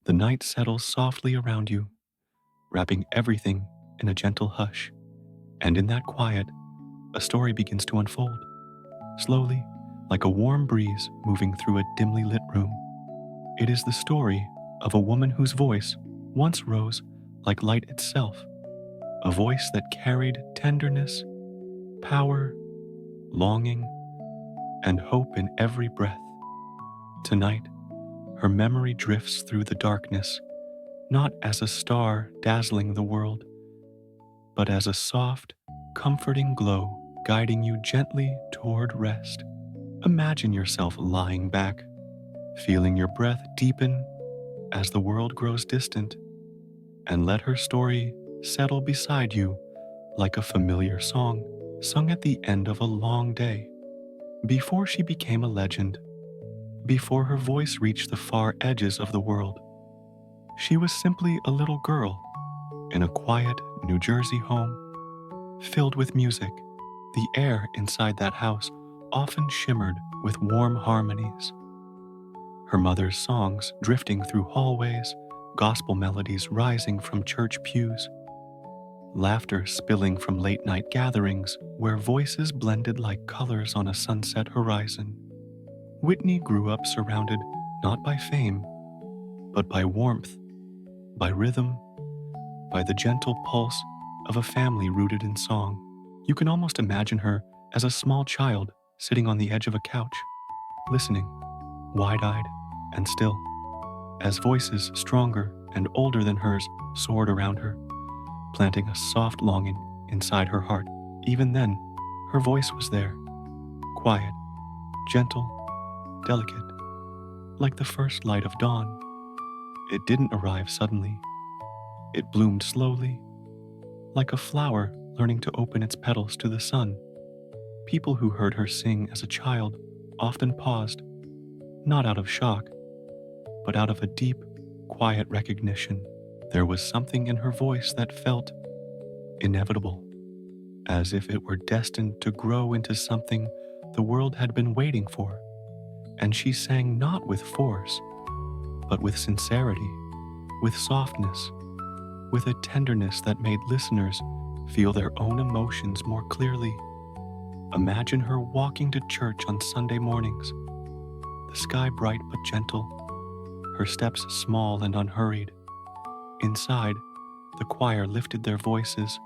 The night settles softly around you, wrapping everything in a gentle hush. And in that quiet, a story begins to unfold, slowly, like a warm breeze moving through a dimly lit room. It is the story of a woman whose voice once rose like light itself, a voice that carried tenderness, power, longing, and hope in every breath. Tonight, her memory drifts through the darkness, not as a star dazzling the world, but as a soft, comforting glow guiding you gently toward rest. Imagine yourself lying back, feeling your breath deepen as the world grows distant, and let her story settle beside you like a familiar song sung at the end of a long day. Before she became a legend, before her voice reached the far edges of the world, she was simply a little girl in a quiet New Jersey home filled with music. The air inside that house often shimmered with warm harmonies. Her mother's songs drifting through hallways, gospel melodies rising from church pews, laughter spilling from late-night gatherings where voices blended like colors on a sunset horizon. Whitney grew up surrounded not by fame, but by warmth, by rhythm, by the gentle pulse of a family rooted in song. You can almost imagine her as a small child sitting on the edge of a couch, listening, wide-eyed and still, as voices stronger and older than hers soared around her, planting a soft longing inside her heart. Even then, her voice was there, quiet, gentle, delicate, like the first light of dawn. It didn't arrive suddenly. It bloomed slowly, like a flower learning to open its petals to the sun. People who heard her sing as a child often paused, not out of shock, but out of a deep, quiet recognition. There was something in her voice that felt inevitable, as if it were destined to grow into something the world had been waiting for. And she sang not with force, but with sincerity, with softness, with a tenderness that made listeners feel their own emotions more clearly. Imagine her walking to church on Sunday mornings, the sky bright but gentle, her steps small and unhurried. Inside, the choir lifted their voices,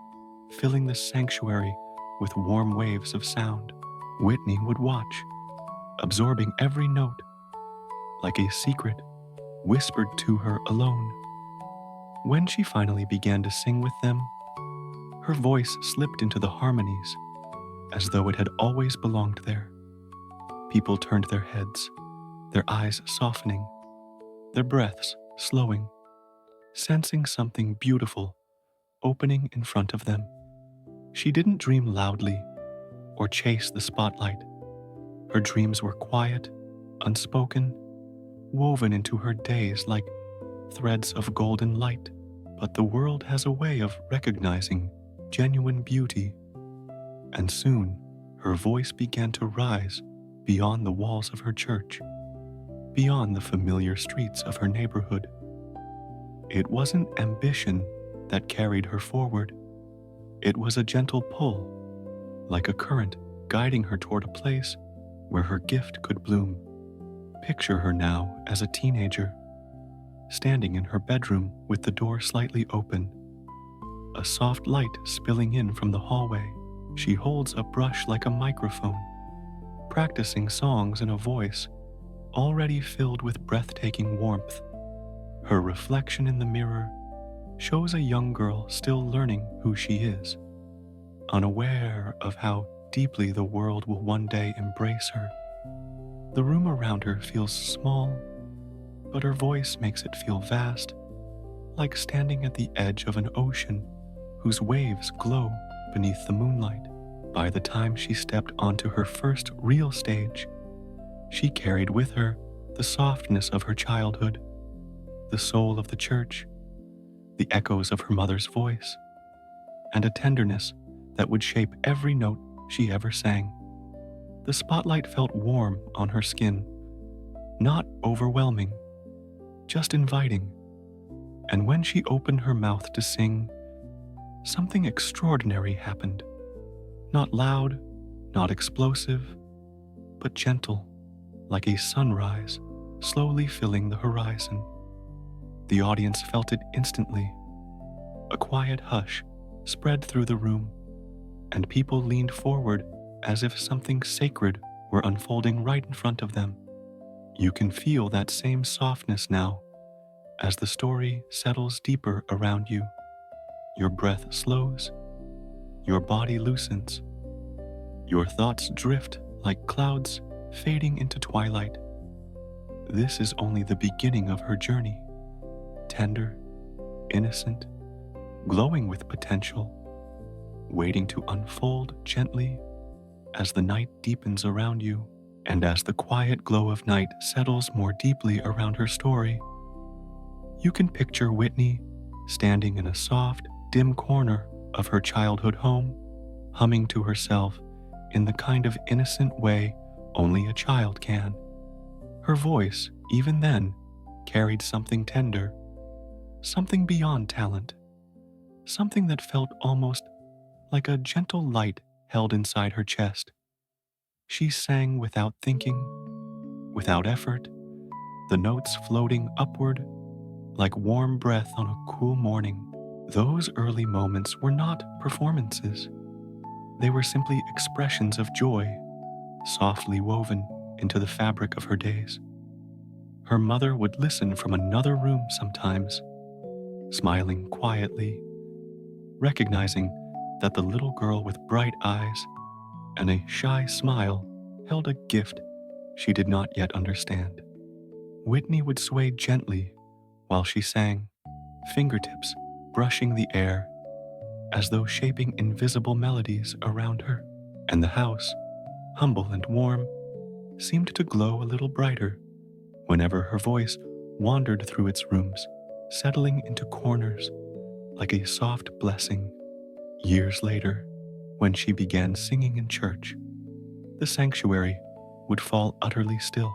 filling the sanctuary with warm waves of sound. Whitney would watch, absorbing every note, like a secret whispered to her alone. When she finally began to sing with them, her voice slipped into the harmonies, as though it had always belonged there. People turned their heads, their eyes softening, their breaths slowing, sensing something beautiful opening in front of them. She didn't dream loudly or chase the spotlight. Her dreams were quiet, unspoken, woven into her days like threads of golden light. But the world has a way of recognizing genuine beauty, and soon her voice began to rise beyond the walls of her church, beyond the familiar streets of her neighborhood. It wasn't ambition that carried her forward. It was a gentle pull, like a current guiding her toward a place where her gift could bloom. Picture her now as a teenager, standing in her bedroom with the door slightly open, a soft light spilling in from the hallway. She holds a brush like a microphone, practicing songs in a voice already filled with breathtaking warmth. Her reflection in the mirror shows a young girl still learning who she is, unaware of how deeply the world will one day embrace her. The room around her feels small, but her voice makes it feel vast, like standing at the edge of an ocean whose waves glow beneath the moonlight. By the time she stepped onto her first real stage, she carried with her the softness of her childhood, the soul of the church, the echoes of her mother's voice, and a tenderness that would shape every note she ever sang. The spotlight felt warm on her skin, not overwhelming, just inviting. And when she opened her mouth to sing, something extraordinary happened. Not loud, not explosive, but gentle, like a sunrise slowly filling the horizon. The audience felt it instantly. A quiet hush spread through the room, and people leaned forward as if something sacred were unfolding right in front of them. You can feel that same softness now as the story settles deeper around you. Your breath slows, your body loosens, your thoughts drift like clouds fading into twilight. This is only the beginning of her journey, tender, innocent, glowing with potential, waiting to unfold gently as the night deepens around you and as the quiet glow of night settles more deeply around her story. You can picture Whitney standing in a soft, dim corner of her childhood home, humming to herself in the kind of innocent way only a child can. Her voice, even then, carried something tender, something beyond talent, something that felt almost like a gentle light held inside her chest. She sang without thinking, without effort, the notes floating upward like warm breath on a cool morning. Those early moments were not performances. They were simply expressions of joy, softly woven into the fabric of her days. Her mother would listen from another room sometimes, smiling quietly, recognizing that the little girl with bright eyes and a shy smile held a gift she did not yet understand. Whitney would sway gently while she sang, fingertips brushing the air as though shaping invisible melodies around her. And the house, humble and warm, seemed to glow a little brighter whenever her voice wandered through its rooms, settling into corners like a soft blessing. Years later, when she began singing in church, the sanctuary would fall utterly still.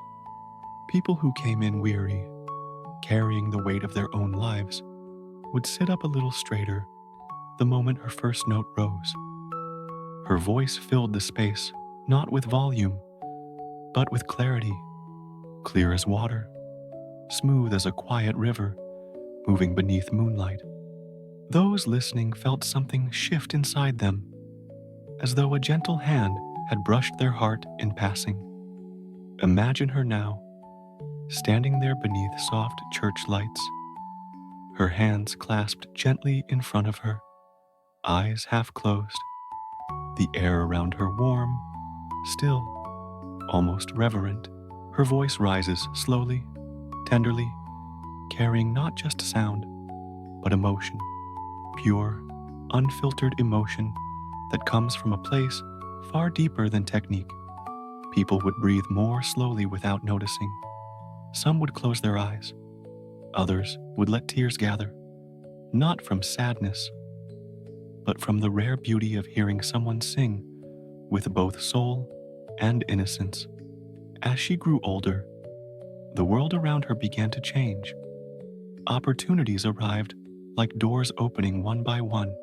People who came in weary, carrying the weight of their own lives, would sit up a little straighter the moment her first note rose. Her voice filled the space not with volume, but with clarity, clear as water, smooth as a quiet river moving beneath moonlight. Those listening felt something shift inside them, as though a gentle hand had brushed their heart in passing. Imagine her now, standing there beneath soft church lights, her hands clasped gently in front of her, eyes half closed, the air around her warm, still, almost reverent. Her voice rises slowly, tenderly, carrying not just sound, but emotion, pure, unfiltered emotion that comes from a place far deeper than technique. People would breathe more slowly without noticing. Some would close their eyes. Others would let tears gather, not from sadness, but from the rare beauty of hearing someone sing with both soul and innocence. As she grew older, the world around her began to change. Opportunities arrived like doors opening one by one,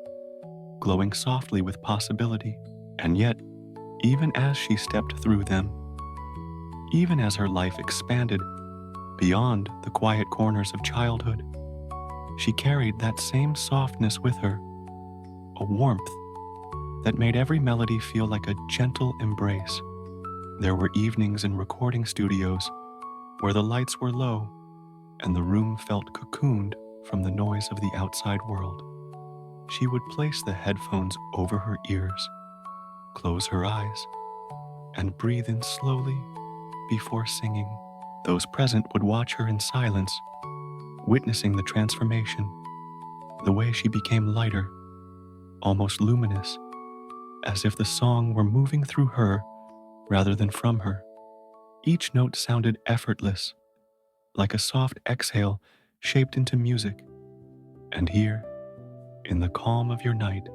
glowing softly with possibility. And yet, even as she stepped through them, even as her life expanded beyond the quiet corners of childhood, she carried that same softness with her, a warmth that made every melody feel like a gentle embrace. There were evenings in recording studios where the lights were low and the room felt cocooned from the noise of the outside world. She would place the headphones over her ears, close her eyes, and breathe in slowly before singing. Those present would watch her in silence, witnessing the transformation, the way she became lighter, almost luminous, as if the song were moving through her rather than from her. Each note sounded effortless, like a soft exhale shaped into music. And here, in the calm of your night,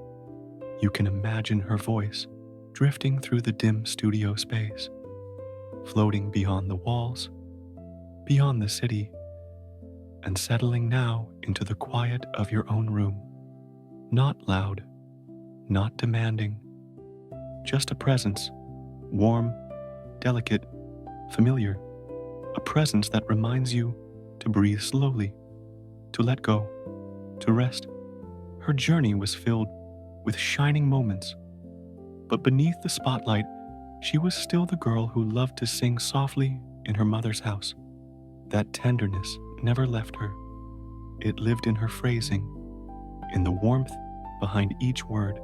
you can imagine her voice drifting through the dim studio space, floating beyond the walls, beyond the city, and settling now into the quiet of your own room. Not loud, not demanding, just a presence, warm, delicate, familiar, a presence that reminds you to breathe slowly, to let go, to rest. Her journey was filled with shining moments, but beneath the spotlight, she was still the girl who loved to sing softly in her mother's house. That tenderness never left her. It lived in her phrasing, in the warmth behind each word,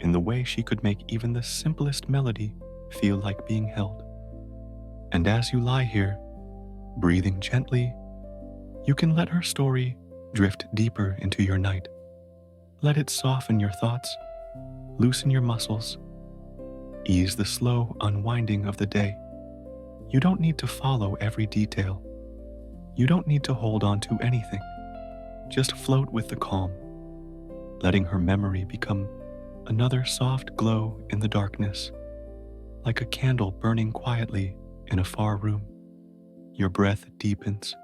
in the way she could make even the simplest melody feel like being held. And as you lie here, breathing gently, you can let her story drift deeper into your night. Let it soften your thoughts, loosen your muscles, ease the slow unwinding of the day. You don't need to follow every detail. You don't need to hold on to anything. Just float with the calm, letting her memory become another soft glow in the darkness, like a candle burning quietly in a far room. Your breath deepens.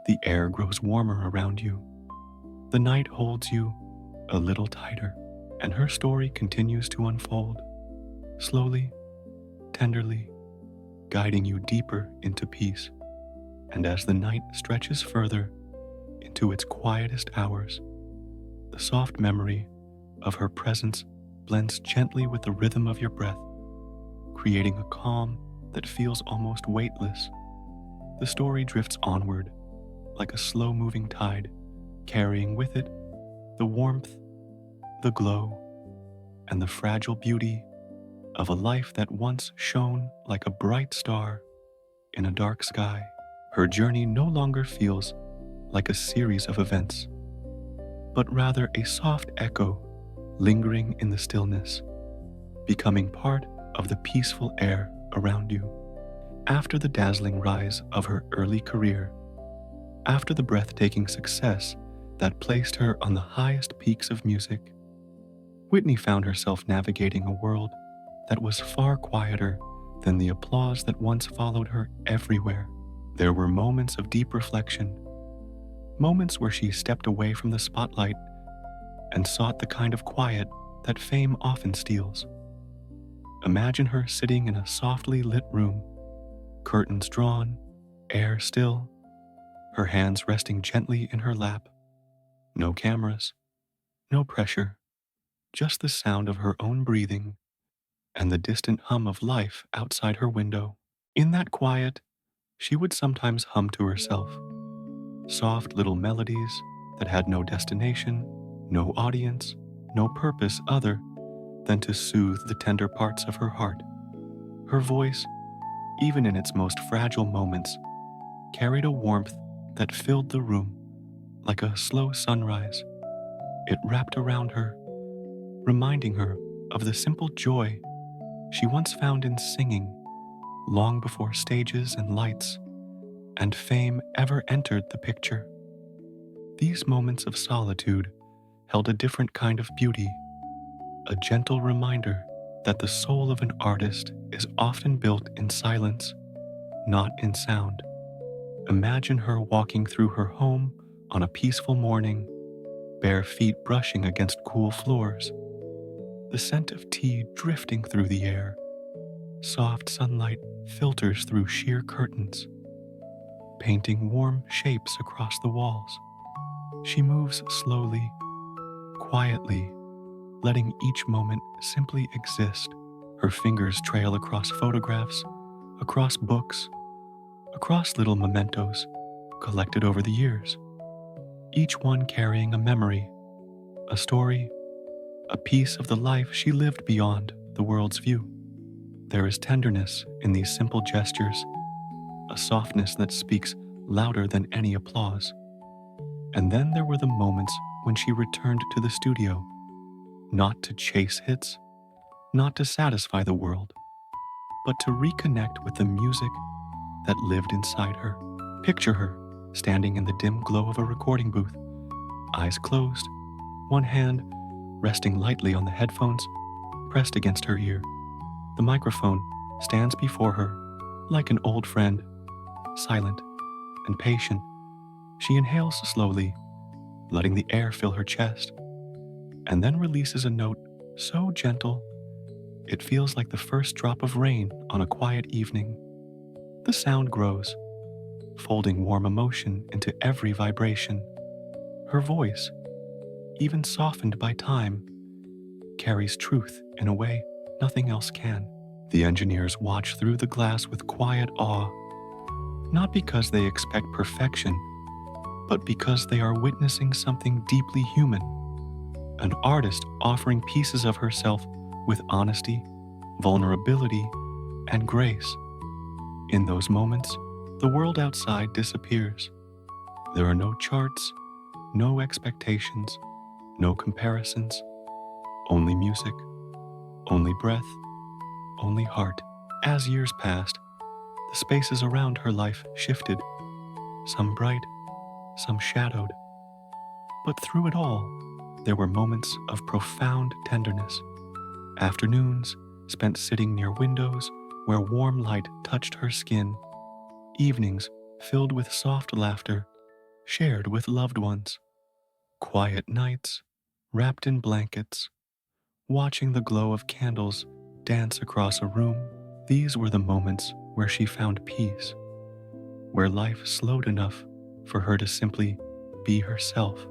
The air grows warmer around you. The night holds you a little tighter, and her story continues to unfold, slowly, tenderly, guiding you deeper into peace. And as the night stretches further into its quietest hours, the soft memory of her presence blends gently with the rhythm of your breath, creating a calm that feels almost weightless. The story drifts onward like a slow-moving tide, carrying with it the warmth, the glow, and the fragile beauty of a life that once shone like a bright star in a dark sky. Her journey no longer feels like a series of events, but rather a soft echo lingering in the stillness, becoming part of the peaceful air around you. After the dazzling rise of her early career, after the breathtaking success that placed her on the highest peaks of music, Whitney found herself navigating a world that was far quieter than the applause that once followed her everywhere. There were moments of deep reflection, moments where she stepped away from the spotlight and sought the kind of quiet that fame often steals. Imagine her sitting in a softly lit room, curtains drawn, air still, her hands resting gently in her lap. No cameras, no pressure, just the sound of her own breathing and the distant hum of life outside her window. In that quiet, she would sometimes hum to herself, soft little melodies that had no destination, no audience, no purpose other than to soothe the tender parts of her heart. Her voice, even in its most fragile moments, carried a warmth that filled the room like a slow sunrise. It wrapped around her, reminding her of the simple joy she once found in singing long before stages and lights and fame ever entered the picture. These moments of solitude held a different kind of beauty, a gentle reminder that the soul of an artist is often built in silence, not in sound. Imagine her walking through her home on a peaceful morning, bare feet brushing against cool floors, the scent of tea drifting through the air. Soft sunlight filters through sheer curtains, painting warm shapes across the walls. She moves slowly, quietly, letting each moment simply exist. Her fingers trail across photographs, across books, across little mementos collected over the years, each one carrying a memory, a story, a piece of the life she lived beyond the world's view. There is tenderness in these simple gestures, a softness that speaks louder than any applause. And then there were the moments when she returned to the studio, not to chase hits, not to satisfy the world, but to reconnect with the music that lived inside her. Picture her standing in the dim glow of a recording booth, eyes closed, one hand resting lightly on the headphones pressed against her ear. The microphone stands before her like an old friend, silent and patient, She inhales slowly, letting the air fill her chest, and then releases a note so gentle it feels like the first drop of rain on a quiet evening. The sound grows, folding warm emotion into every vibration. Her voice, even softened by time, carries truth in a way nothing else can. The engineers watch through the glass with quiet awe, not because they expect perfection, but because they are witnessing something deeply human. An artist offering pieces of herself with honesty, vulnerability, and grace. In those moments, the world outside disappears. There are no charts, no expectations, no comparisons, only music, only breath, only heart. As years passed, the spaces around her life shifted, some bright, some shadowed. But through it all, there were moments of profound tenderness. Afternoons spent sitting near windows where warm light touched her skin. Evenings filled with soft laughter, shared with loved ones. Quiet nights, wrapped in blankets, watching the glow of candles dance across a room. These were the moments where she found peace, where life slowed enough for her to simply be herself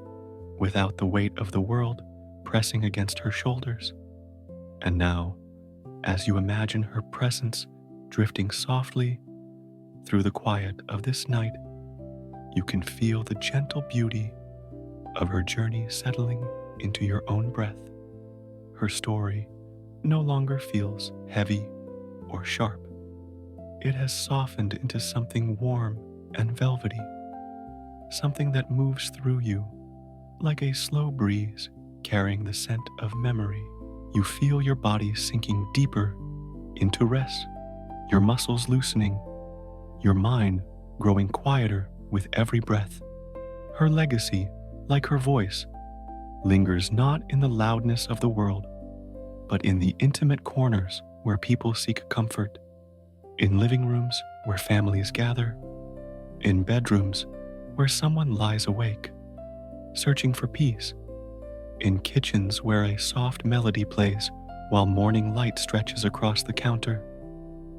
without the weight of the world pressing against her shoulders. And now, as you imagine her presence drifting softly through the quiet of this night, you can feel the gentle beauty of her journey settling into your own breath. Her story no longer feels heavy or sharp. It has softened into something warm and velvety, something that moves through you like a slow breeze carrying the scent of memory. You feel your body sinking deeper into rest, your muscles loosening, your mind growing quieter with every breath. Her legacy, like her voice, lingers not in the loudness of the world, but in the intimate corners where people seek comfort, in living rooms where families gather, in bedrooms where someone lies awake, searching for peace, in kitchens where a soft melody plays while morning light stretches across the counter.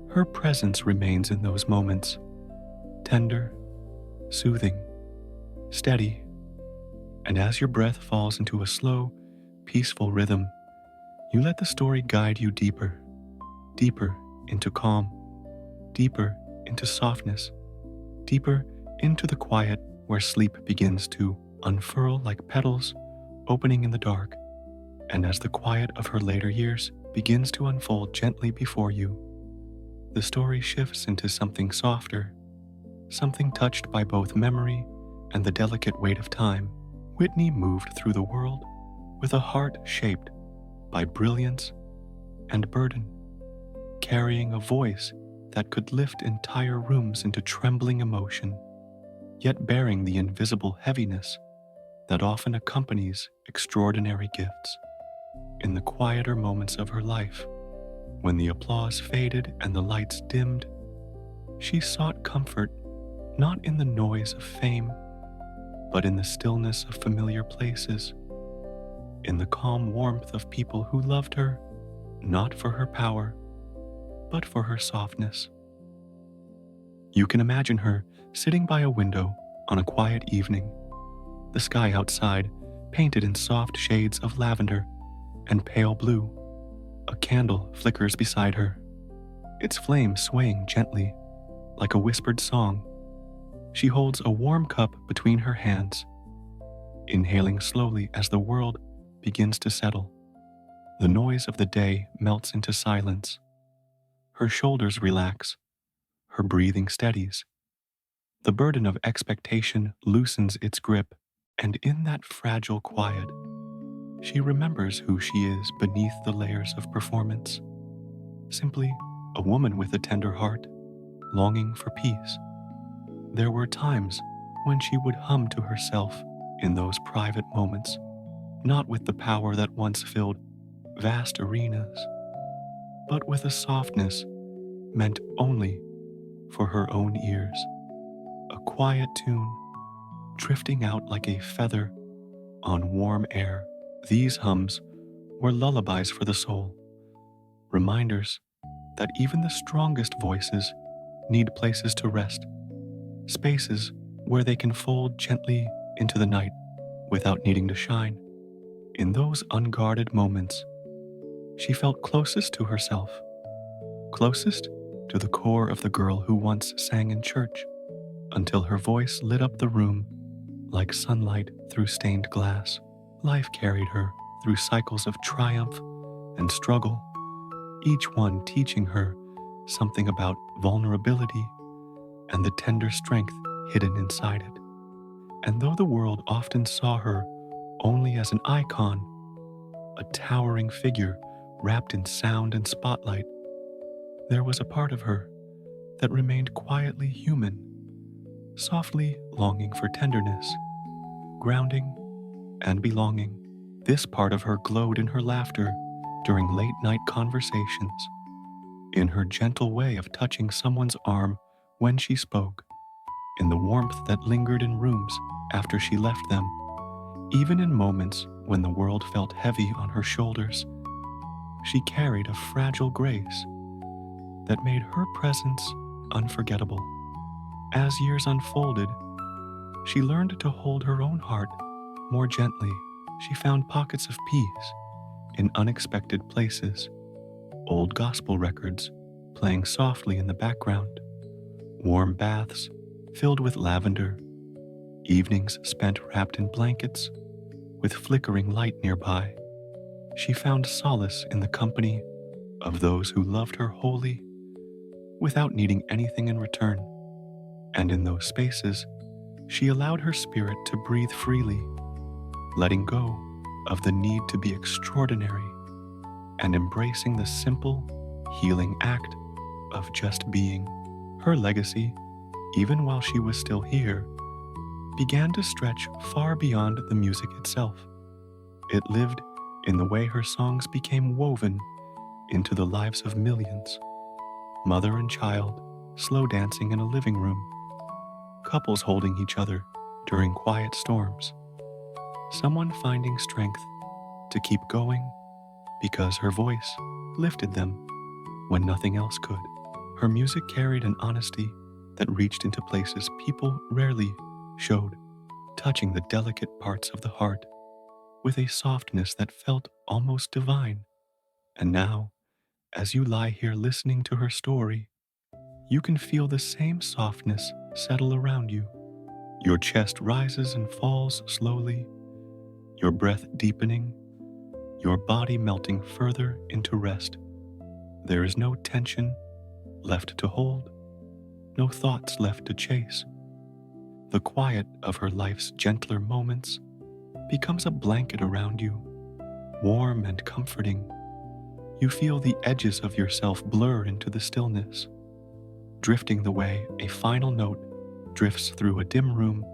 Her presence remains in those moments, tender, soothing, steady, and as your breath falls into a slow, peaceful rhythm, you let the story guide you deeper, deeper into calm, deeper into softness, deeper into the quiet where sleep begins to unfurl like petals opening in the dark. And as the quiet of her later years begins to unfold gently before you, the story shifts into something softer, something touched by both memory and the delicate weight of time. Whitney moved through the world with a heart shaped by brilliance and burden, carrying a voice that could lift entire rooms into trembling emotion, yet bearing the invisible heaviness that often accompanies extraordinary gifts. In the quieter moments of her life, when the applause faded and the lights dimmed, she sought comfort not in the noise of fame, but in the stillness of familiar places, in the calm warmth of people who loved her, not for her power, but for her softness. You can imagine her sitting by a window on a quiet evening, the sky outside painted in soft shades of lavender and pale blue. A candle flickers beside her, its flame swaying gently like a whispered song. She holds a warm cup between her hands, inhaling slowly as the world begins to settle. The noise of the day melts into silence. Her shoulders relax, her breathing steadies. The burden of expectation loosens its grip, and in that fragile quiet, she remembers who she is beneath the layers of performance. Simply a woman with a tender heart, longing for peace. There were times when she would hum to herself in those private moments, not with the power that once filled vast arenas, but with a softness meant only for her own ears. A quiet tune, drifting out like a feather on warm air. These hums were lullabies for the soul, reminders that even the strongest voices need places to rest, spaces where they can fold gently into the night without needing to shine. In those unguarded moments, she felt closest to herself, closest to the core of the girl who once sang in church, until her voice lit up the room like sunlight through stained glass. Life carried her through cycles of triumph and struggle, each one teaching her something about vulnerability and the tender strength hidden inside it. And though the world often saw her only as an icon, a towering figure wrapped in sound and spotlight, there was a part of her that remained quietly human, softly longing for tenderness, grounding, and belonging. This part of her glowed in her laughter during late-night conversations, in her gentle way of touching someone's arm when she spoke, in the warmth that lingered in rooms after she left them, even in moments when the world felt heavy on her shoulders. She carried a fragile grace that made her presence unforgettable. As years unfolded, she learned to hold her own heart more gently. She found pockets of peace in unexpected places, old gospel records playing softly in the background, warm baths filled with lavender, evenings spent wrapped in blankets with flickering light nearby. She found solace in the company of those who loved her wholly without needing anything in return. And in those spaces, she allowed her spirit to breathe freely, letting go of the need to be extraordinary and embracing the simple, healing act of just being. Her legacy, even while she was still here, began to stretch far beyond the music itself. It lived in the way her songs became woven into the lives of millions, mother and child slow dancing in a living room, couples holding each other during quiet storms, someone finding strength to keep going because her voice lifted them when nothing else could. Her music carried an honesty that reached into places people rarely showed, touching the delicate parts of the heart with a softness that felt almost divine. And now, as you lie here listening to her story, you can feel the same softness settle around you. Your chest rises and falls slowly, your breath deepening, your body melting further into rest. There is no tension left to hold, no thoughts left to chase. The quiet of her life's gentler moments becomes a blanket around you, warm and comforting. You feel the edges of yourself blur into the stillness, drifting the way a final note drifts through a dim room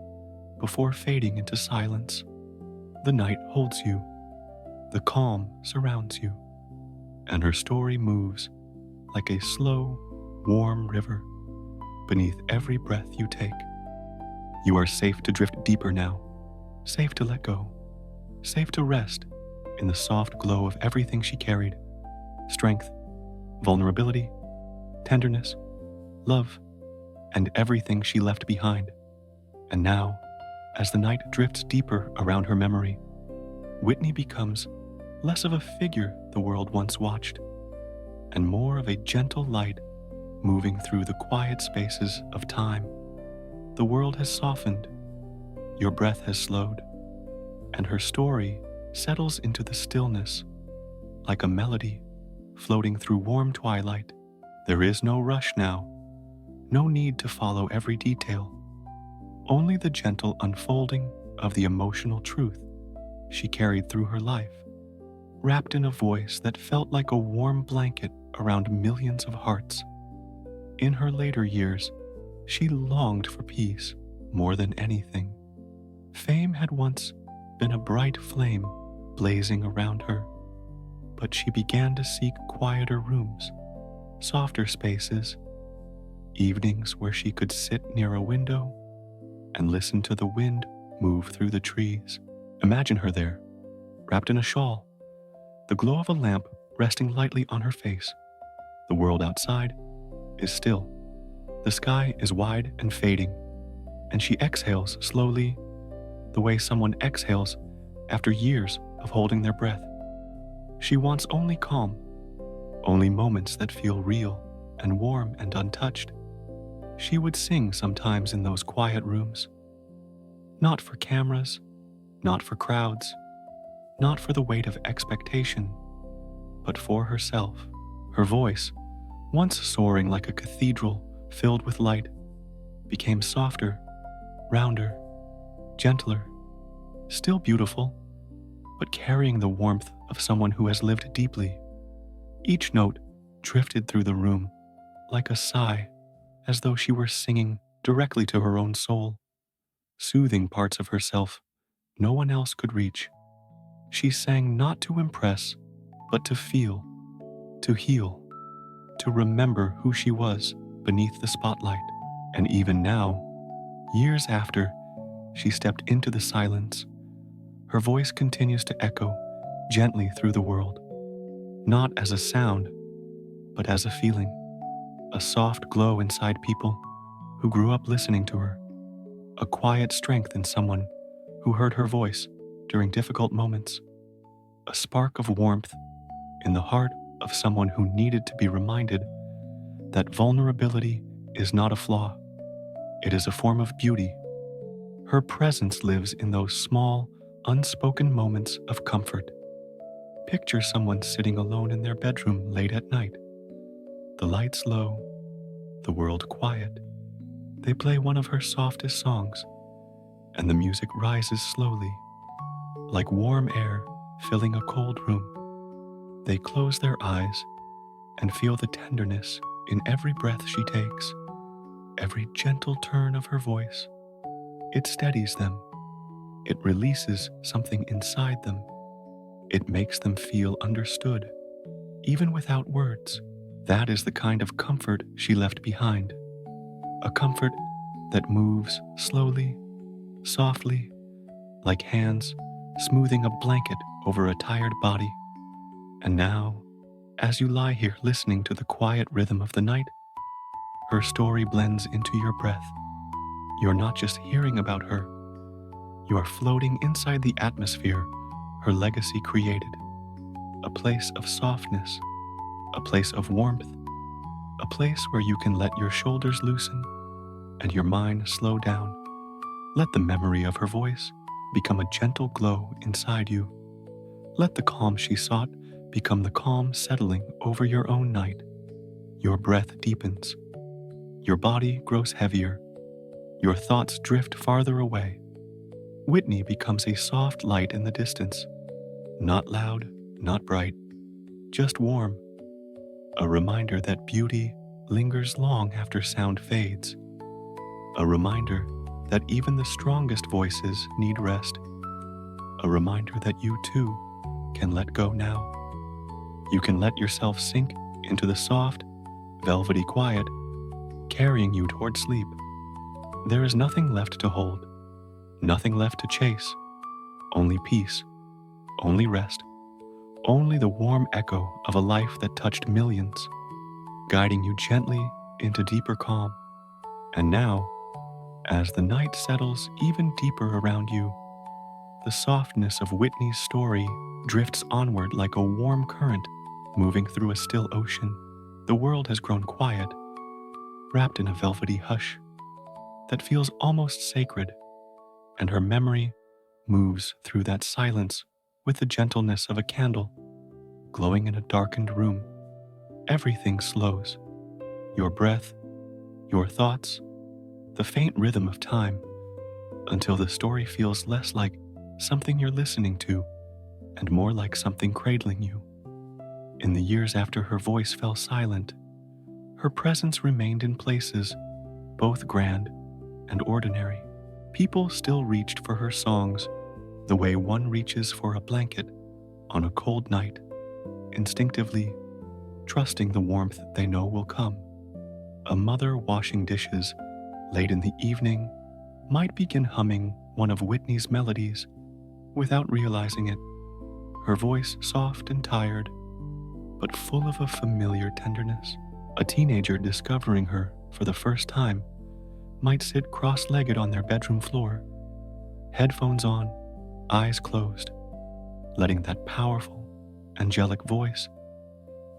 before fading into silence. The night holds you, the calm surrounds you, and her story moves like a slow, warm river beneath every breath you take. You are safe to drift deeper now, safe to let go, safe to rest in the soft glow of everything she carried: strength, vulnerability, tenderness, love, and everything she left behind. And now, as the night drifts deeper around her memory, Whitney becomes less of a figure the world once watched, and more of a gentle light moving through the quiet spaces of time. The world has softened, your breath has slowed, and her story settles into the stillness like a melody floating through warm twilight. There is no rush now, no need to follow every detail, only the gentle unfolding of the emotional truth she carried through her life, wrapped in a voice that felt like a warm blanket around millions of hearts. In her later years, she longed for peace more than anything. Fame had once been a bright flame blazing around her, but she began to seek quieter rooms, softer spaces, evenings where she could sit near a window and listen to the wind move through the trees. Imagine her there, wrapped in a shawl, the glow of a lamp resting lightly on her face. The world outside is still. The sky is wide and fading, and she exhales slowly, the way someone exhales after years of holding their breath. She wants only calm, only moments that feel real and warm and untouched. She would sing sometimes in those quiet rooms, not for cameras, not for crowds, not for the weight of expectation, but for herself. Her voice, once soaring like a cathedral filled with light, became softer, rounder, gentler, still beautiful, but carrying the warmth of someone who has lived deeply. Each note drifted through the room like a sigh, as though she were singing directly to her own soul, soothing parts of herself no one else could reach. She sang not to impress, but to feel, to heal, to remember who she was beneath the spotlight. And even now, years after she stepped into the silence, her voice continues to echo gently through the world, not as a sound, but as a feeling, a soft glow inside people who grew up listening to her, a quiet strength in someone who heard her voice during difficult moments, a spark of warmth in the heart of someone who needed to be reminded that vulnerability is not a flaw, it is a form of beauty. Her presence lives in those small, unspoken moments of comfort. Picture someone sitting alone in their bedroom late at night. The lights low, the world quiet. They play one of her softest songs, and the music rises slowly, like warm air filling a cold room. They close their eyes and feel the tenderness in every breath she takes, every gentle turn of her voice. It steadies them. It releases something inside them. It makes them feel understood, even without words. That is the kind of comfort she left behind. A comfort that moves slowly, softly, like hands smoothing a blanket over a tired body. And now, as you lie here listening to the quiet rhythm of the night, her story blends into your breath. You're not just hearing about her, you are floating inside the atmosphere her legacy created. A place of softness, a place of warmth, a place where you can let your shoulders loosen and your mind slow down. Let the memory of her voice become a gentle glow inside you. Let the calm she sought become the calm settling over your own night. Your breath deepens. Your body grows heavier. Your thoughts drift farther away. Whitney becomes a soft light in the distance. Not loud, not bright, just warm. A reminder that beauty lingers long after sound fades. A reminder that even the strongest voices need rest. A reminder that you too can let go now. You can let yourself sink into the soft, velvety quiet, carrying you toward sleep. There is nothing left to hold, nothing left to chase, only peace, only rest, only the warm echo of a life that touched millions, guiding you gently into deeper calm. And now, as the night settles even deeper around you, the softness of Whitney's story drifts onward like a warm current moving through a still ocean. The world has grown quiet, wrapped in a velvety hush that feels almost sacred, and her memory moves through that silence with the gentleness of a candle glowing in a darkened room. Everything slows. Your breath, your thoughts, the faint rhythm of time, until the story feels less like something you're listening to and more like something cradling you. In the years after her voice fell silent, her presence remained in places both grand and ordinary. People still reached for her songs the way one reaches for a blanket on a cold night, instinctively trusting the warmth they know will come. A mother washing dishes late in the evening might begin humming one of Whitney's melodies without realizing it, her voice soft and tired, but full of a familiar tenderness. A teenager discovering her for the first time might sit cross-legged on their bedroom floor, headphones on, eyes closed, letting that powerful, angelic voice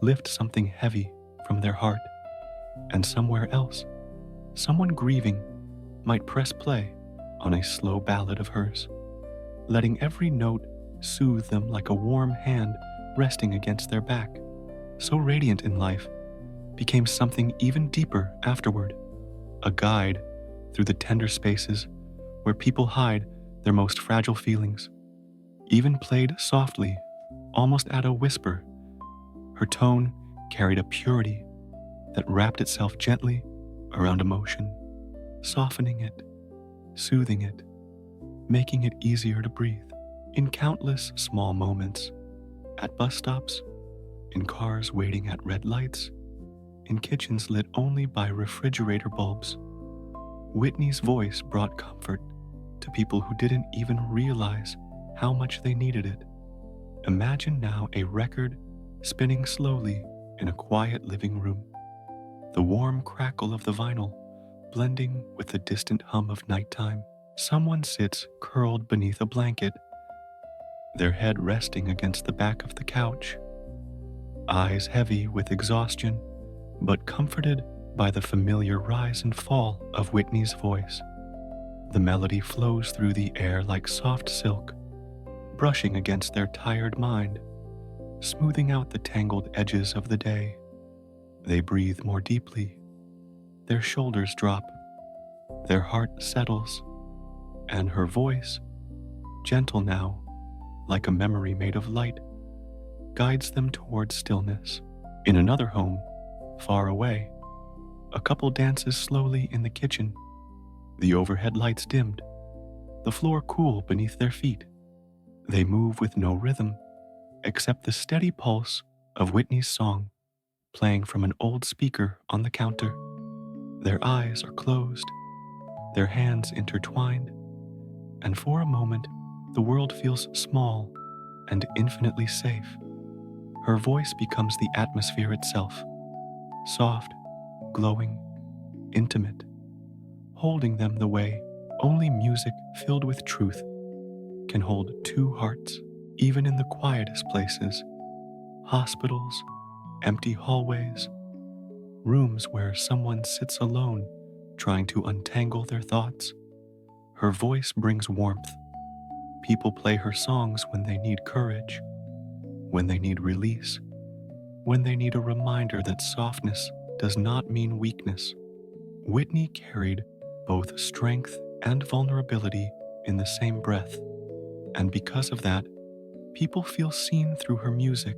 lift something heavy from their heart. And somewhere else, someone grieving might press play on a slow ballad of hers, letting every note soothe them like a warm hand resting against their back. So radiant in life became something even deeper afterward, a guide through the tender spaces where people hide their most fragile feelings. Even played softly, almost at a whisper, her tone carried a purity that wrapped itself gently around emotion, softening it, soothing it, making it easier to breathe. In countless small moments, at bus stops, in cars waiting at red lights, in kitchens lit only by refrigerator bulbs, Whitney's voice brought comfort to people who didn't even realize how much they needed it. Imagine now a record spinning slowly in a quiet living room, the warm crackle of the vinyl blending with the distant hum of nighttime. Someone sits curled beneath a blanket, their head resting against the back of the couch, eyes heavy with exhaustion, but comforted by the familiar rise and fall of Whitney's voice. The melody flows through the air like soft silk, brushing against their tired mind, smoothing out the tangled edges of the day. They breathe more deeply, their shoulders drop, their heart settles, and her voice, gentle now, like a memory made of light, guides them towards stillness. In another home, far away, a couple dances slowly in the kitchen, the overhead lights dimmed, the floor cool beneath their feet. They move with no rhythm, except the steady pulse of Whitney's song, playing from an old speaker on the counter. Their eyes are closed, their hands intertwined, and for a moment, the world feels small and infinitely safe. Her voice becomes the atmosphere itself, soft, glowing, intimate, holding them the way only music filled with truth can hold two hearts, even in the quietest places, hospitals, empty hallways, rooms where someone sits alone trying to untangle their thoughts. Her voice brings warmth. People play her songs when they need courage, when they need release, when they need a reminder that softness does not mean weakness. Whitney carried both strength and vulnerability in the same breath, and because of that, people feel seen through her music,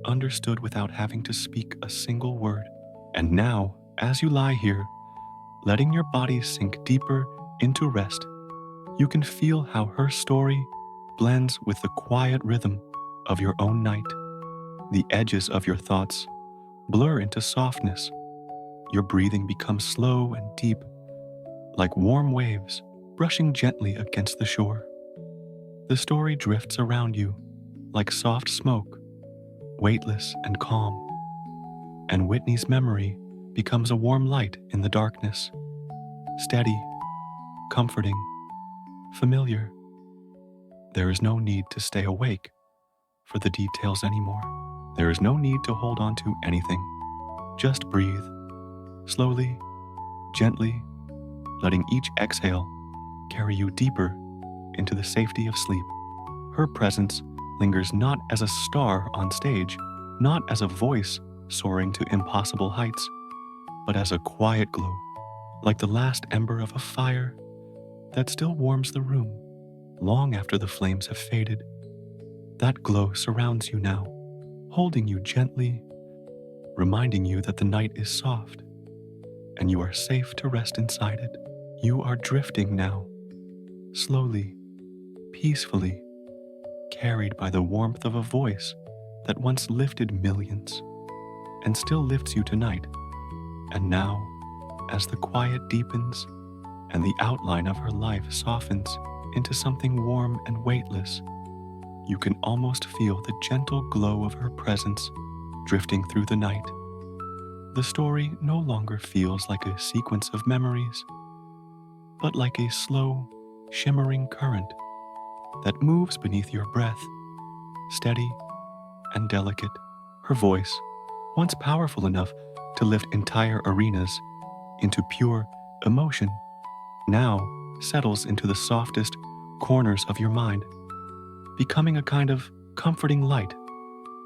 understood without having to speak a single word. And now, as you lie here, letting your body sink deeper into rest, you can feel how her story blends with the quiet rhythm of your own night. The edges of your thoughts blur into softness. Your breathing becomes slow and deep, like warm waves brushing gently against the shore. The story drifts around you like soft smoke, weightless and calm, and Whitney's memory becomes a warm light in the darkness, steady, comforting, familiar. There is no need to stay awake for the details anymore. There is no need to hold on to anything. Just breathe, slowly, gently, letting each exhale carry you deeper into the safety of sleep. Her presence lingers not as a star on stage, not as a voice soaring to impossible heights, but as a quiet glow, like the last ember of a fire that still warms the room long after the flames have faded. That glow surrounds you now, holding you gently, reminding you that the night is soft and you are safe to rest inside it. You are drifting now, slowly, peacefully, carried by the warmth of a voice that once lifted millions and still lifts you tonight. And now, as the quiet deepens and the outline of her life softens into something warm and weightless. You can almost feel the gentle glow of her presence drifting through the night. The story no longer feels like a sequence of memories, but like a slow, shimmering current that moves beneath your breath, steady and delicate. Her voice, once powerful enough to lift entire arenas into pure emotion, now settles into the softest corners of your mind, becoming a kind of comforting light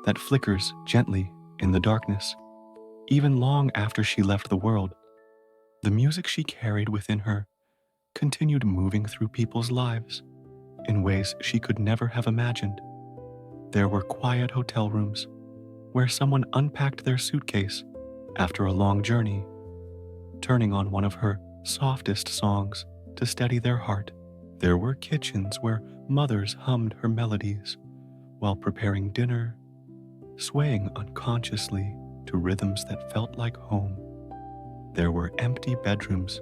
that flickers gently in the darkness. Even long after she left the world, the music she carried within her continued moving through people's lives in ways she could never have imagined. There were quiet hotel rooms where someone unpacked their suitcase after a long journey, turning on one of her softest songs to steady their heart. There were kitchens where mothers hummed her melodies while preparing dinner, swaying unconsciously to rhythms that felt like home. There were empty bedrooms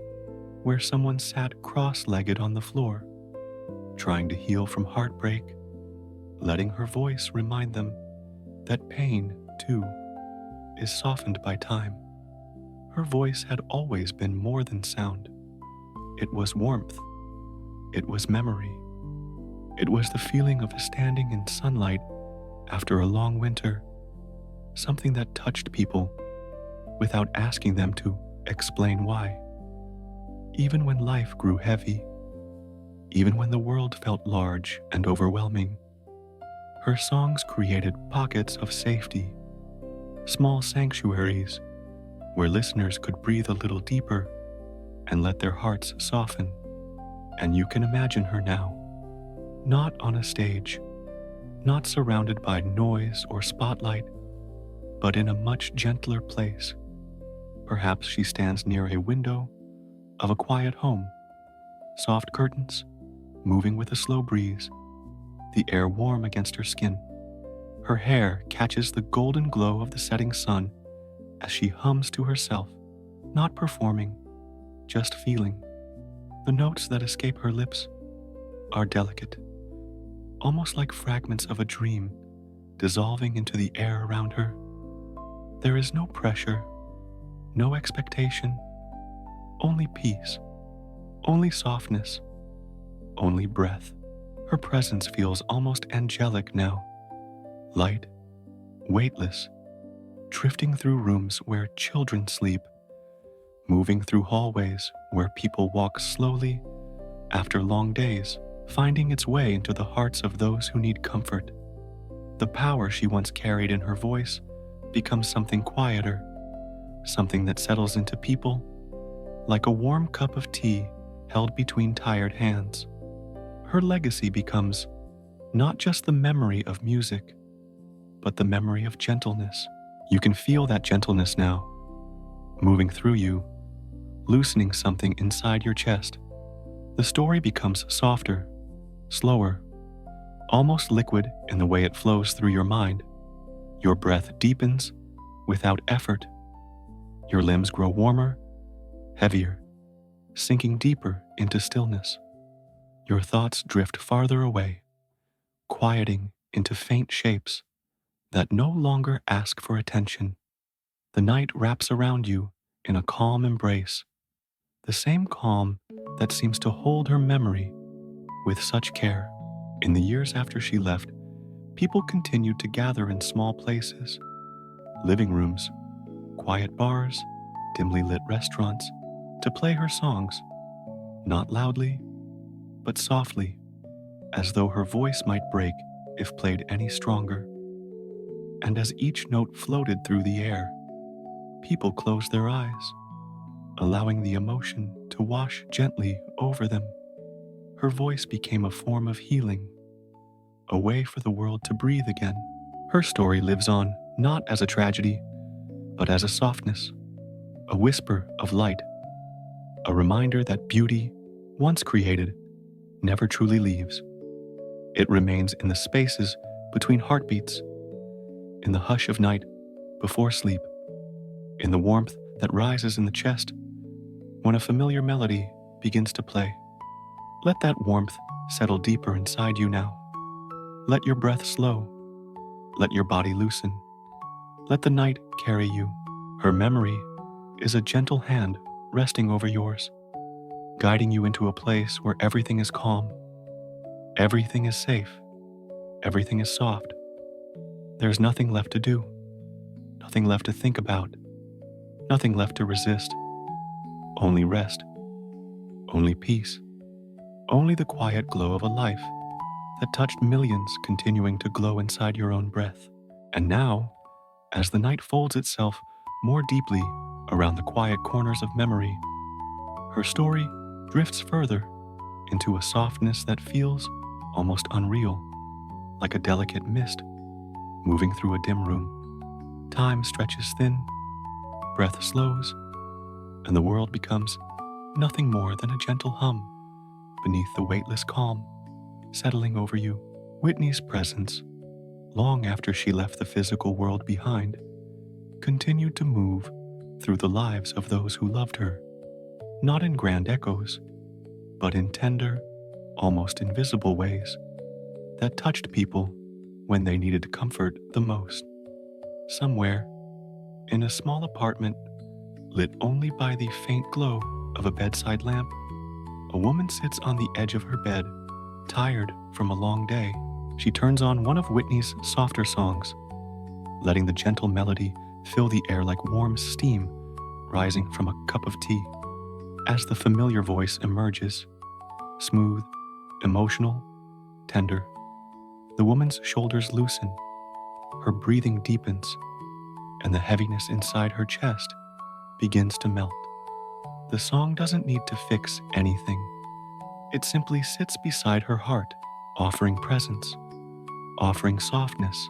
where someone sat cross-legged on the floor, trying to heal from heartbreak, letting her voice remind them that pain, too, is softened by time. Her voice had always been more than sound. It was warmth. It was memory. It was the feeling of standing in sunlight after a long winter, something that touched people without asking them to explain why. Even when life grew heavy, even when the world felt large and overwhelming, her songs created pockets of safety, small sanctuaries where listeners could breathe a little deeper and let their hearts soften. And you can imagine her now, not on a stage, not surrounded by noise or spotlight, but in a much gentler place. Perhaps she stands near a window of a quiet home, soft curtains moving with a slow breeze, the air warm against her skin. Her hair catches the golden glow of the setting sun as she hums to herself, not performing, just feeling. The notes that escape her lips are delicate, almost like fragments of a dream dissolving into the air around her. There is no pressure, no expectation, only peace, only softness, only breath. Her presence feels almost angelic now, light, weightless, drifting through rooms where children sleep, moving through hallways where people walk slowly after long days, finding its way into the hearts of those who need comfort. The power she once carried in her voice becomes something quieter, something that settles into people like a warm cup of tea held between tired hands. Her legacy becomes not just the memory of music, but the memory of gentleness. You can feel that gentleness now, moving through you, loosening something inside your chest. The story becomes softer, slower, almost liquid in the way it flows through your mind. Your breath deepens without effort. Your limbs grow warmer, heavier, sinking deeper into stillness. Your thoughts drift farther away, quieting into faint shapes that no longer ask for attention. The night wraps around you in a calm embrace, the same calm that seems to hold her memory with such care. In the years after she left, people continued to gather in small places, living rooms, quiet bars, dimly lit restaurants, to play her songs, not loudly, but softly, as though her voice might break if played any stronger. And as each note floated through the air, people closed their eyes, allowing the emotion to wash gently over them. Her voice became a form of healing, a way for the world to breathe again. Her story lives on not as a tragedy, but as a softness, a whisper of light, a reminder that beauty, once created, never truly leaves. It remains in the spaces between heartbeats, in the hush of night before sleep, in the warmth that rises in the chest when a familiar melody begins to play. Let that warmth settle deeper inside you now. Let your breath slow. Let your body loosen. Let the night carry you. Her memory is a gentle hand resting over yours, guiding you into a place where everything is calm. Everything is safe. Everything is soft. There's nothing left to do, nothing left to think about, nothing left to resist. Only rest, only peace, only the quiet glow of a life that touched millions continuing to glow inside your own breath. And now, as the night folds itself more deeply around the quiet corners of memory, her story drifts further into a softness that feels almost unreal, like a delicate mist moving through a dim room. Time stretches thin, breath slows, and the world becomes nothing more than a gentle hum beneath the weightless calm settling over you. Whitney's presence, long after she left the physical world behind, continued to move through the lives of those who loved her, not in grand echoes, but in tender, almost invisible ways that touched people when they needed comfort the most. Somewhere, in a small apartment lit only by the faint glow of a bedside lamp, a woman sits on the edge of her bed, tired from a long day. She turns on one of Whitney's softer songs, letting the gentle melody fill the air like warm steam rising from a cup of tea. As the familiar voice emerges, smooth, emotional, tender, the woman's shoulders loosen, her breathing deepens, and the heaviness inside her chest begins to melt. The song doesn't need to fix anything. It simply sits beside her heart, offering presence, offering softness,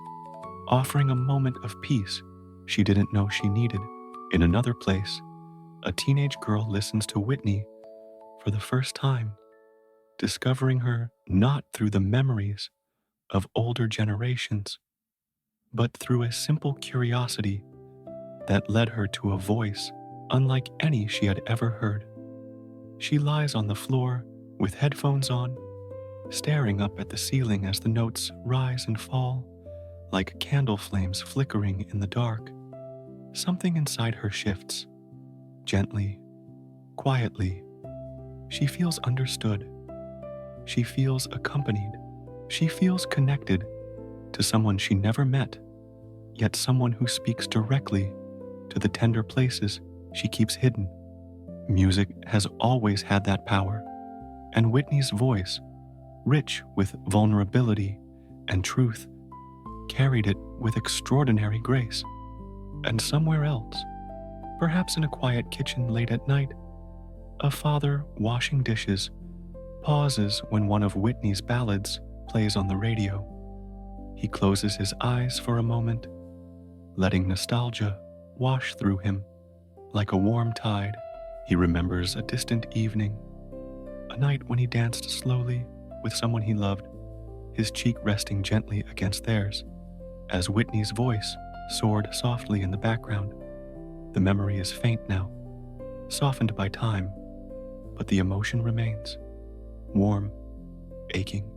offering a moment of peace she didn't know she needed. In another place, a teenage girl listens to Whitney for the first time, discovering her not through the memories of older generations, but through a simple curiosity that led her to a voice unlike any she had ever heard. She lies on the floor with headphones on, staring up at the ceiling as the notes rise and fall like candle flames flickering in the dark. Something inside her shifts, gently, quietly. She feels understood. She feels accompanied. She feels connected to someone she never met, yet someone who speaks directly to the tender places she keeps hidden. Music has always had that power, and Whitney's voice, rich with vulnerability and truth, carried it with extraordinary grace. And somewhere else, perhaps in a quiet kitchen late at night, a father washing dishes pauses when one of Whitney's ballads plays on the radio. He closes his eyes for a moment, letting nostalgia wash through him like a warm tide. He remembers a distant evening, a night when he danced slowly with someone he loved, his cheek resting gently against theirs, as Whitney's voice soared softly in the background. The memory is faint now, softened by time, but the emotion remains. Warm, aching,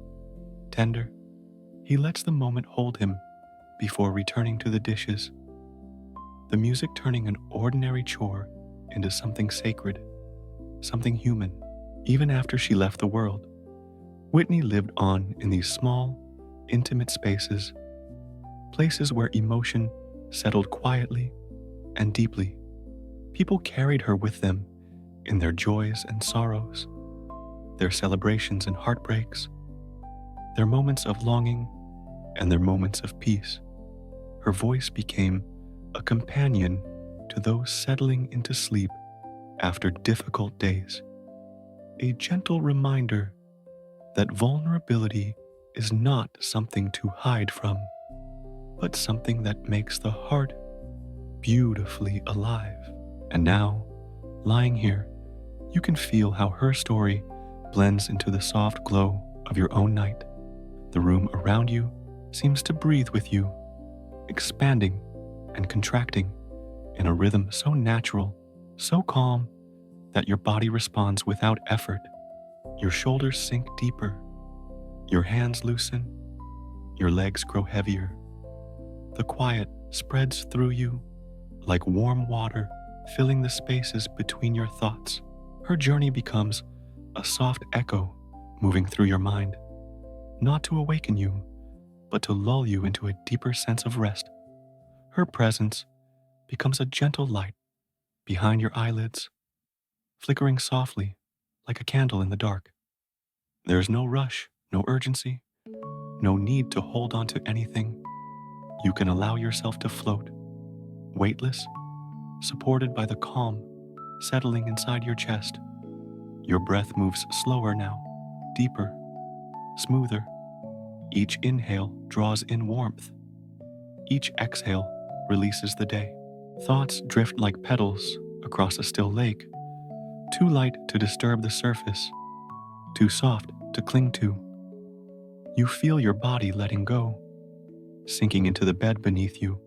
tender. He lets the moment hold him before returning to the dishes, the music turning an ordinary chore into something sacred, something human. Even after she left the world, Whitney lived on in these small, intimate spaces, places where emotion settled quietly and deeply. People carried her with them in their joys and sorrows, their celebrations and heartbreaks, their moments of longing and their moments of peace. Her voice became a companion to those settling into sleep after difficult days, a gentle reminder that vulnerability is not something to hide from, but something that makes the heart beautifully alive. And now, lying here, you can feel how her story blends into the soft glow of your own night. The room around you seems to breathe with you, expanding and contracting in a rhythm so natural, so calm, that your body responds without effort. Your shoulders sink deeper, your hands loosen, your legs grow heavier. The quiet spreads through you like warm water, filling the spaces between your thoughts. Her journey becomes a soft echo moving through your mind, not to awaken you, but to lull you into a deeper sense of rest. Her presence becomes a gentle light behind your eyelids, flickering softly like a candle in the dark. There's no rush, no urgency, no need to hold on to anything. You can allow yourself to float, weightless, supported by the calm settling inside your chest. Your breath moves slower now, deeper, smoother. Each inhale draws in warmth. Each exhale releases the day. Thoughts drift like petals across a still lake, too light to disturb the surface, too soft to cling to. You feel your body letting go, sinking into the bed beneath you,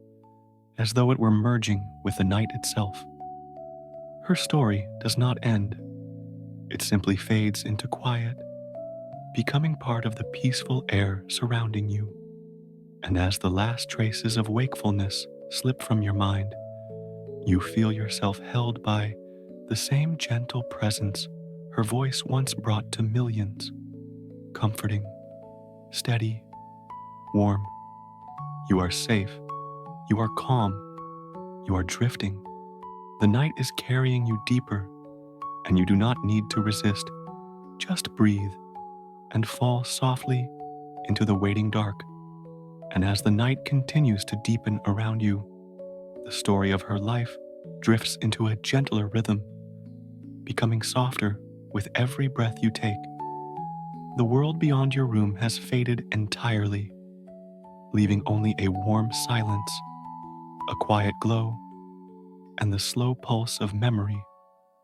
as though it were merging with the night itself. Her story does not end. It simply fades into quiet, becoming part of the peaceful air surrounding you. And as the last traces of wakefulness slip from your mind, you feel yourself held by the same gentle presence her voice once brought to millions, comforting, steady, warm. You are safe. You are calm. You are drifting. The night is carrying you deeper, and you do not need to resist. Just breathe and fall softly into the waiting dark. And as the night continues to deepen around you, the story of her life drifts into a gentler rhythm, becoming softer with every breath you take. The world beyond your room has faded entirely, leaving only a warm silence, a quiet glow, and the slow pulse of memory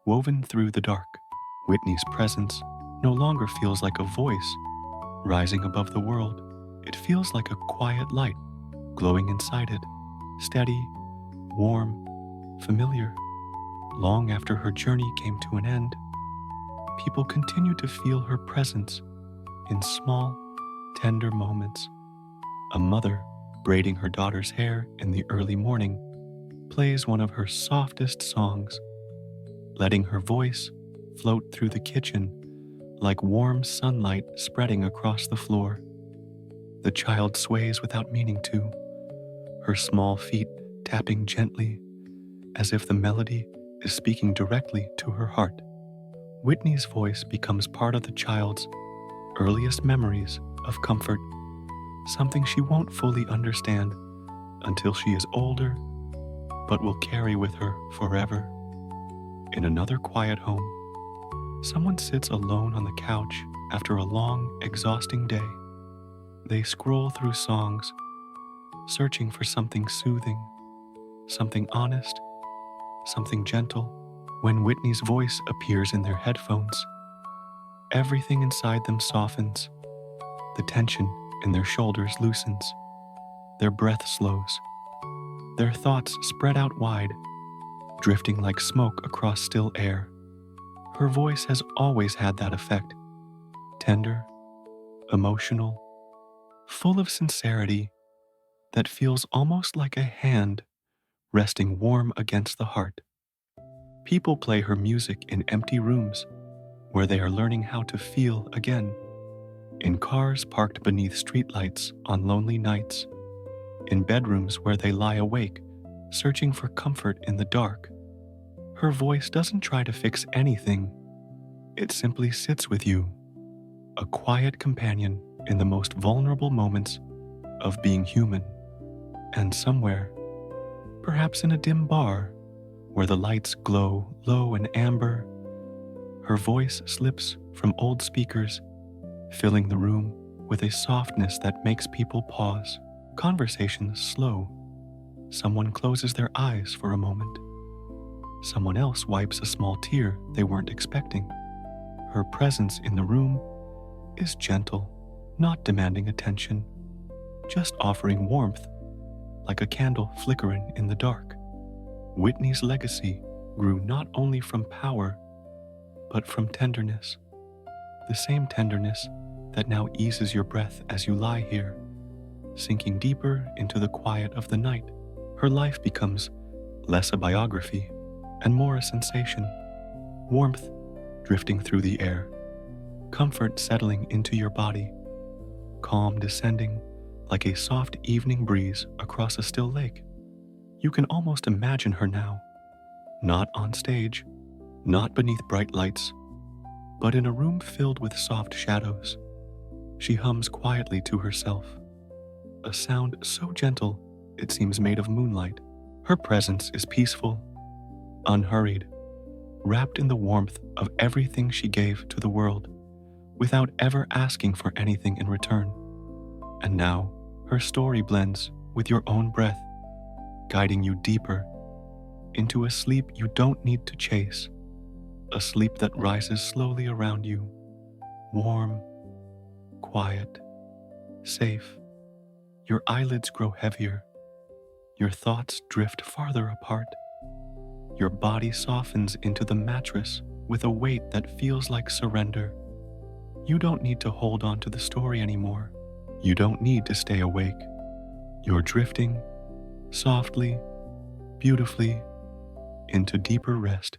woven through the dark. Whitney's presence no longer feels like a voice rising above the world. It feels like a quiet light glowing inside it, steady, warm, familiar. Long after her journey came to an end, people continue to feel her presence in small, tender moments. A mother braiding her daughter's hair in the early morning plays one of her softest songs, letting her voice float through the kitchen like warm sunlight spreading across the floor. The child sways without meaning to, her small feet tapping gently as if the melody is speaking directly to her heart. Whitney's voice becomes part of the child's earliest memories of comfort, something she won't fully understand until she is older, but will carry with her forever. In another quiet home, someone sits alone on the couch after a long, exhausting day. They scroll through songs, searching for something soothing, something honest, something gentle. When Whitney's voice appears in their headphones, everything inside them softens. The tension in their shoulders loosens. Their breath slows. Their thoughts spread out wide, drifting like smoke across still air. Her voice has always had that effect. Tender, emotional, full of sincerity that feels almost like a hand resting warm against the heart. People play her music in empty rooms where they are learning how to feel again. In cars parked beneath streetlights on lonely nights. In bedrooms where they lie awake, searching for comfort in the dark. Her voice doesn't try to fix anything. It simply sits with you, a quiet companion in the most vulnerable moments of being human. And somewhere, perhaps in a dim bar, where the lights glow low and amber, her voice slips from old speakers, filling the room with a softness that makes people pause. Conversations slow. Someone closes their eyes for a moment. Someone else wipes a small tear they weren't expecting. Her presence in the room is gentle, not demanding attention, just offering warmth, like a candle flickering in the dark. Whitney's legacy grew not only from power, but from tenderness, the same tenderness that now eases your breath as you lie here, sinking deeper into the quiet of the night. Her life becomes less a biography and more a sensation, warmth drifting through the air, comfort settling into your body, calm descending like a soft evening breeze across a still lake. You can almost imagine her now, not on stage, not beneath bright lights, but in a room filled with soft shadows. She hums quietly to herself, a sound so gentle it seems made of moonlight. Her presence is peaceful, unhurried, wrapped in the warmth of everything she gave to the world, without ever asking for anything in return. And now, her story blends with your own breath, guiding you deeper into a sleep you don't need to chase, a sleep that rises slowly around you, warm, quiet, safe. Your eyelids grow heavier, your thoughts drift farther apart, your body softens into the mattress with a weight that feels like surrender. You don't need to hold on to the story anymore. You don't need to stay awake. You're drifting, softly, beautifully, into deeper rest.